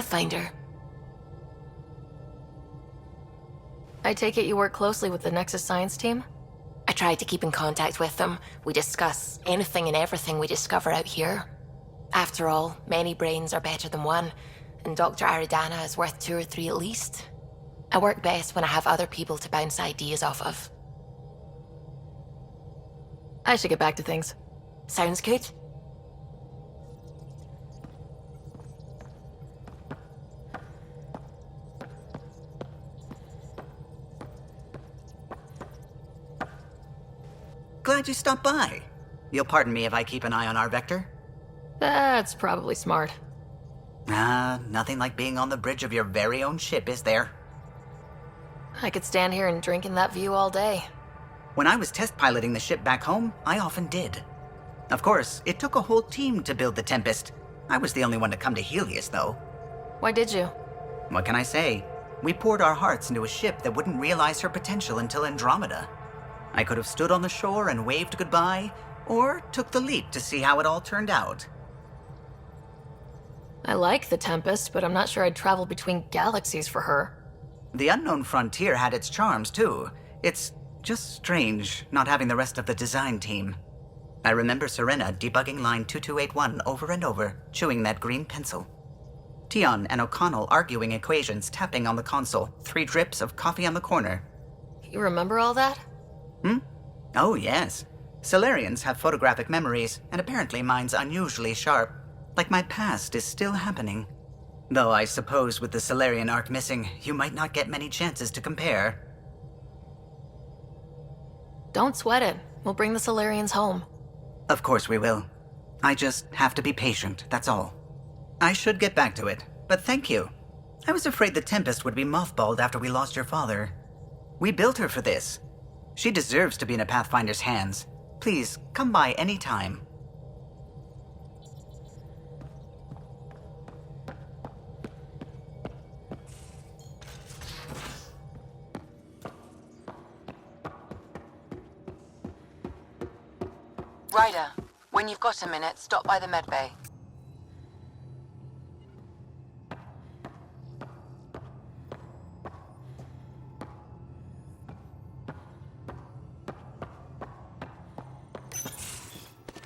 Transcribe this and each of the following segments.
Pathfinder. I take it you work closely with the Nexus Science team? I try to keep in contact with them. We discuss anything and everything we discover out here. After all, many brains are better than one, and Dr. Aridana is worth 2 or 3 at least. I work best when I have other people to bounce ideas off of. I should get back to things. Sounds good. Glad you stopped by. You'll pardon me if I keep an eye on our vector? That's probably smart. Nothing like being on the bridge of your very own ship, is there? I could stand here and drink in that view all day. When I was test piloting the ship back home, I often did. Of course, it took a whole team to build the Tempest. I was the only one to come to Helios, though. Why did you? What can I say? We poured our hearts into a ship that wouldn't realize her potential until Andromeda. I could have stood on the shore and waved goodbye, or took the leap to see how it all turned out. I like the Tempest, but I'm not sure I'd travel between galaxies for her. The unknown frontier had its charms, too. It's just strange not having the rest of the design team. I remember Serena debugging line 2281 over and over, chewing that green pencil. Tion and O'Connell arguing equations, tapping on the console, 3 drips of coffee on the corner. You remember all that? Oh, yes. Solarians have photographic memories, and apparently mine's unusually sharp. Like my past is still happening. Though I suppose with the Solarian arc missing, you might not get many chances to compare. Don't sweat it. We'll bring the Solarians home. Of course we will. I just have to be patient, that's all. I should get back to it, but thank you. I was afraid the Tempest would be mothballed after we lost your father. We built her for this. She deserves to be in a Pathfinder's hands. Please, come by any time. Ryder, when you've got a minute, stop by the medbay.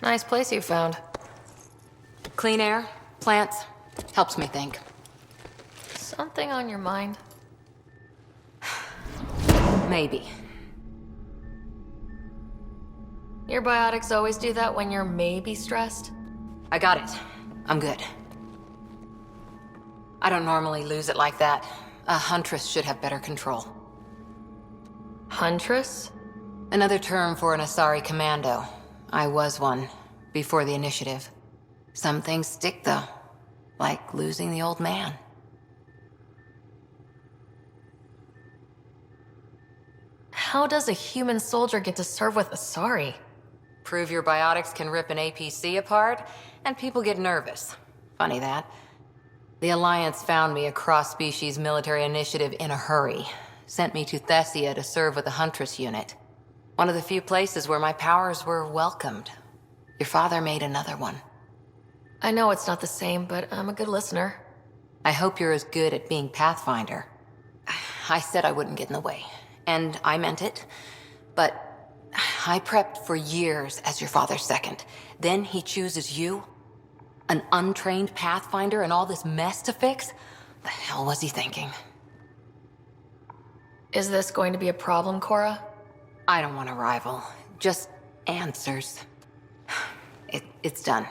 Nice place you found. Clean air, plants, helps me think. Something on your mind? Maybe. Your biotics always do that when you're maybe stressed? I got it. I'm good. I don't normally lose it like that. A huntress should have better control. Huntress? Another term for an Asari commando. I was one, before the initiative. Some things stick, though. Like losing the old man. How does a human soldier get to serve with Asari? Prove your biotics can rip an APC apart, and people get nervous. Funny that. The Alliance found me a cross-species military initiative in a hurry. Sent me to Thessia to serve with the Huntress unit. One of the few places where my powers were welcomed. Your father made another one. I know it's not the same, but I'm a good listener. I hope you're as good at being Pathfinder. I said I wouldn't get in the way, and I meant it. But I prepped for years as your father's second. Then he chooses you? An untrained Pathfinder and all this mess to fix? The hell was he thinking? Is this going to be a problem, Cora? I don't want a rival. Just answers. It's done.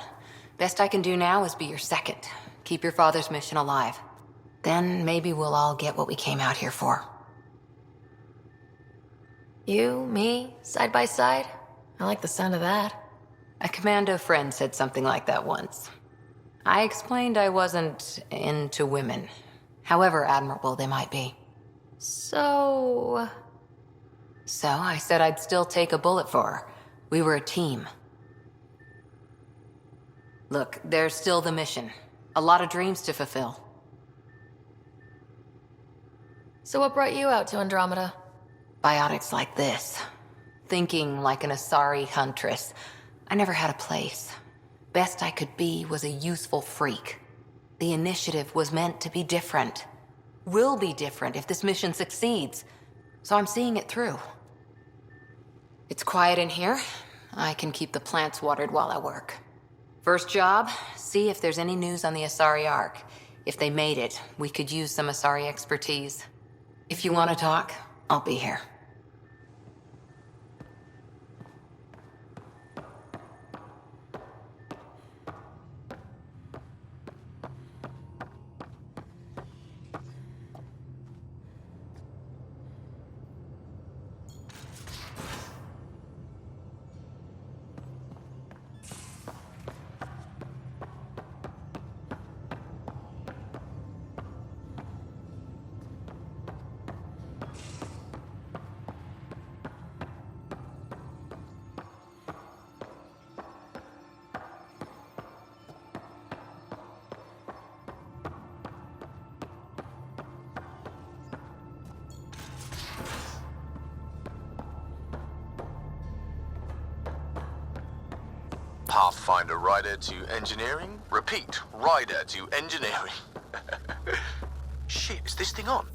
Best I can do now is be your second. Keep your father's mission alive. Then maybe we'll all get what we came out here for. You, me, side by side? I like the sound of that. A commando friend said something like that once. I explained I wasn't into women, however admirable they might be. So I said I'd still take a bullet for her. We were a team. Look, there's still the mission. A lot of dreams to fulfill. So what brought you out to Andromeda? Biotics like this. Thinking like an Asari huntress. I never had a place. Best I could be was a useful freak. The initiative was meant to be different. Will be different if this mission succeeds. So I'm seeing it through. It's quiet in here. I can keep the plants watered while I work. First job, see if there's any news on the Asari Ark. If they made it, we could use some Asari expertise. If you want to talk, I'll be here. Pathfinder rider to engineering? Repeat, rider to engineering. Shit, is this thing on?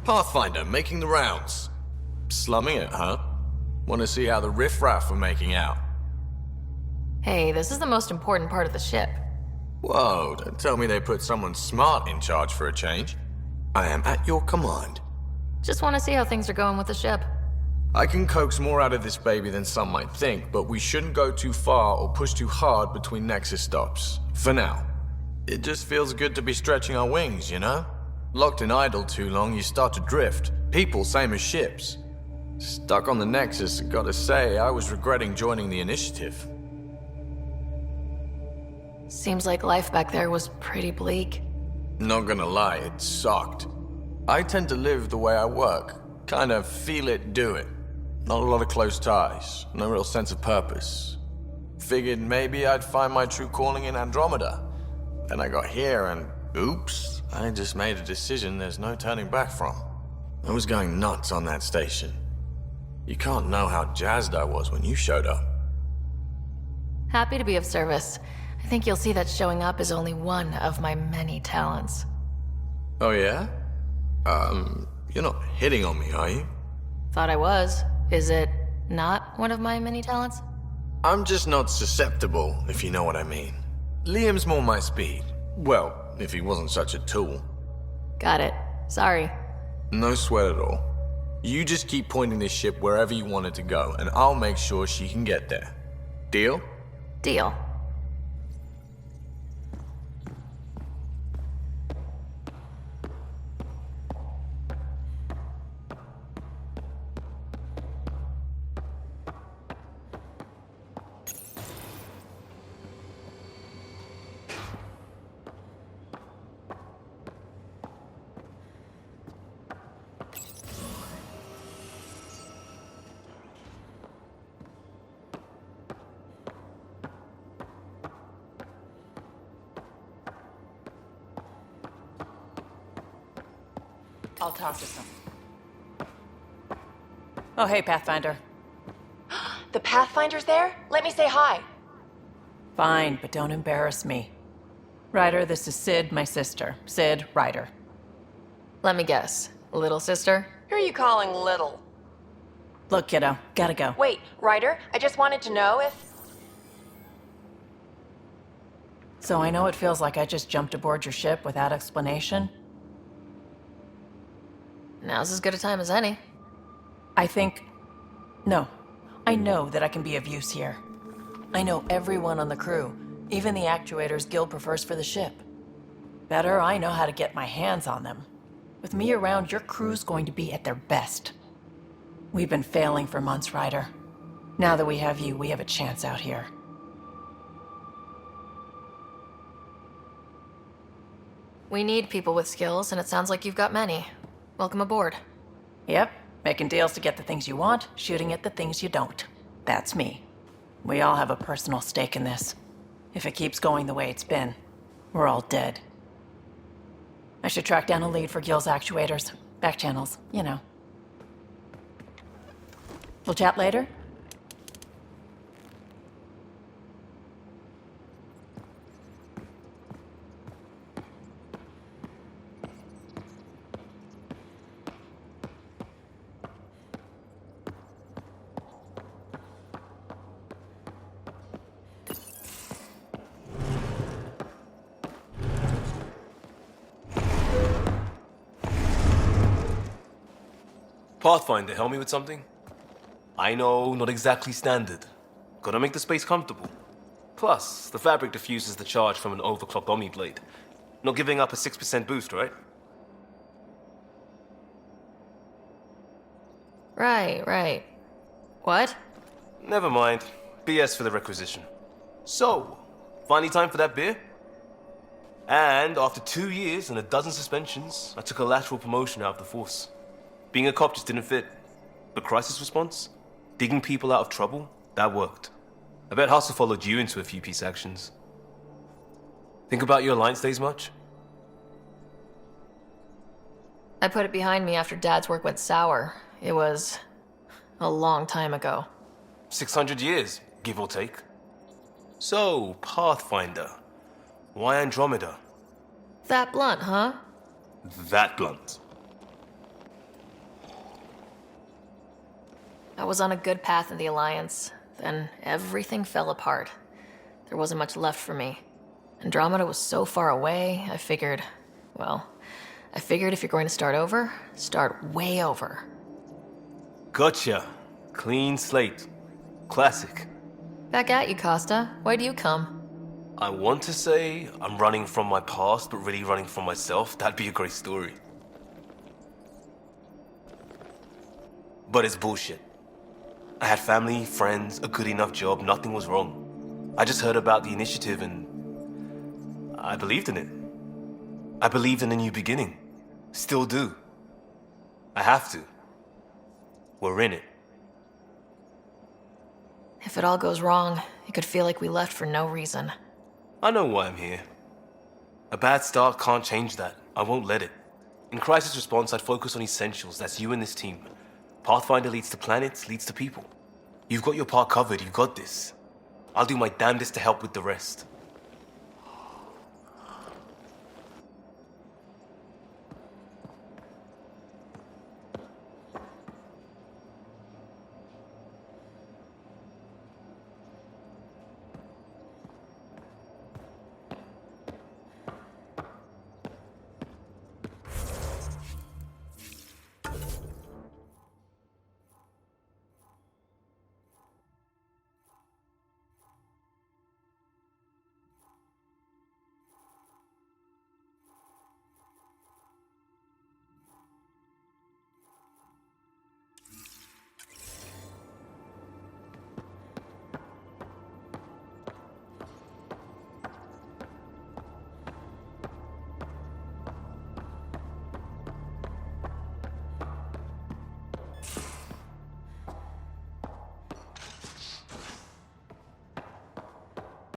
Pathfinder making the rounds. Slumming it, huh? Want to see how the riffraff are making out? Hey, this is the most important part of the ship. Whoa, don't tell me they put someone smart in charge for a change. I am at your command. Just want to see how things are going with the ship. I can coax more out of this baby than some might think, but we shouldn't go too far or push too hard between Nexus stops. For now. It just feels good to be stretching our wings, you know? Locked in idle too long, you start to drift. People, same as ships. Stuck on the Nexus, gotta say, I was regretting joining the initiative. Seems like life back there was pretty bleak. Not gonna lie, it sucked. I tend to live the way I work. Kind of feel it, do it. Not a lot of close ties, no real sense of purpose. Figured maybe I'd find my true calling in Andromeda. Then I got here and, oops, I just made a decision there's no turning back from. I was going nuts on that station. You can't know how jazzed I was when you showed up. Happy to be of service. I think you'll see that showing up is only one of my many talents. Oh yeah? You're not hitting on me, are you? Thought I was. Is it not one of my many talents? I'm just not susceptible, if you know what I mean. Liam's more my speed. Well, if he wasn't such a tool. Got it. Sorry. No sweat at all. You just keep pointing this ship wherever you want it to go, and I'll make sure she can get there. Deal? Deal. I'll talk to some. Oh, hey, Pathfinder. The Pathfinder's there? Let me say hi. Fine, but don't embarrass me. Ryder, this is Sid, my sister. Sid, Ryder. Let me guess. Little sister? Who are you calling little? Look, kiddo, gotta go. Wait, Ryder, I just wanted to know if... So I know it feels like I just jumped aboard your ship without explanation. Now's as good a time as any. No. I know that I can be of use here. I know everyone on the crew, even the actuators Guild prefers for the ship. Better, I know how to get my hands on them. With me around, your crew's going to be at their best. We've been failing for months, Ryder. Now that we have you, we have a chance out here. We need people with skills, and it sounds like you've got many. Welcome aboard. Yep, making deals to get the things you want, shooting at the things you don't. That's me. We all have a personal stake in this. If it keeps going the way it's been, we're all dead. I should track down a lead for Gil's actuators. Back channels, you know. We'll chat later? Pathfinder, help me with something? I know, not exactly standard. Gotta make the space comfortable. Plus, the fabric diffuses the charge from an overclocked Omniblade. Not giving up a 6% boost, right? Right. What? Never mind. BS for the requisition. So, finally time for that beer? And after 2 years and a dozen suspensions, I took a lateral promotion out of the force. Being a cop just didn't fit. But crisis response? Digging people out of trouble? That worked. I bet Hustle followed you into a few peace actions. Think about your Alliance days much? I put it behind me after Dad's work went sour. It was a long time ago. 600 years, give or take. So, Pathfinder. Why Andromeda? That blunt, huh? That blunt. I was on a good path in the Alliance. Then everything fell apart. There wasn't much left for me. Andromeda was so far away, I figured if you're going to start over, start way over. Gotcha. Clean slate. Classic. Back at you, Costa. Why do you come? I want to say I'm running from my past, but really running from myself. That'd be a great story. But it's bullshit. I had family, friends, a good enough job, nothing was wrong. I just heard about the initiative and I believed in it. I believed in a new beginning. Still do. I have to. We're in it. If it all goes wrong, it could feel like we left for no reason. I know why I'm here. A bad start can't change that. I won't let it. In crisis response, I'd focus on essentials. That's you and this team. Pathfinder leads to planets, leads to people. You've got your part covered. You've got this. I'll do my damnedest to help with the rest.